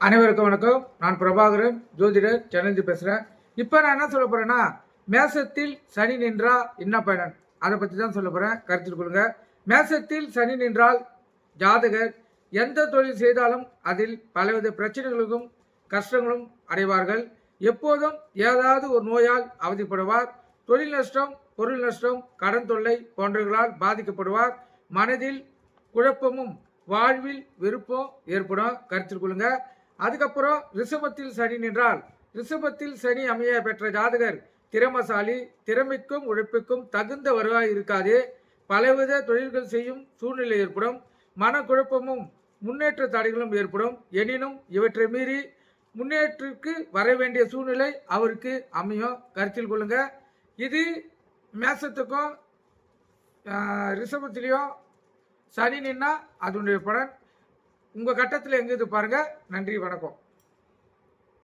அனைவருக்கும் வணக்கம். நான் பிரபாகரன், ஜோதிடர், சேனல் பேசுகிறேன். இப்போ நான் என்ன சொல்ல போகிறேன்னா, மேசத்தில் சனி நின்றா என்ன பயன், அதை பற்றி தான் சொல்ல போகிறேன். கருத்தில் கொள்ளுங்க. மேசத்தில் சனி நின்றால் ஜாதகர் எந்த தொழில் செய்தாலும் அதில் பலவித பிரச்சனைகளுக்கும் கஷ்டங்களும் அடைவார்கள். எப்போதும் ஏதாவது ஒரு நோயால் அவதிப்படுவார். தொழில் நஷ்டம், பொருள் நஷ்டம், கடன் தொல்லை போன்றவர்களால் பாதிக்கப்படுவார். மனதில் குழப்பமும் வாழ்வில் விருப்பம் ஏற்படும். கருத்தில் கொள்ளுங்க. அதுக்கப்புறம் ரிஷபத்தில் சனி நின்றால், ரிஷபத்தில் சனி அமைய பெற்ற ஜாதகர் திறமசாலி. திறமைக்கும் உழைப்புக்கும் தகுந்த வருவாய் இருக்காது. பலவித தொழில்கள் செய்யும் சூழ்நிலை ஏற்படும். மனக்குழப்பமும் முன்னேற்ற தடைகளும் ஏற்படும். எனினும் இவற்றை மீறி முன்னேற்றத்துக்கு வர வேண்டிய சூழ்நிலை அவருக்கு அமையும். கருத்தில் கொள்ளுங்க. இது மேசத்துக்கும் ரிஷபத்திலையும் சனி நின்னா அதனுடைய பலன் உங்கள் கட்டத்தில் எங்கே இது பாருங்கள். நன்றி, வணக்கம்.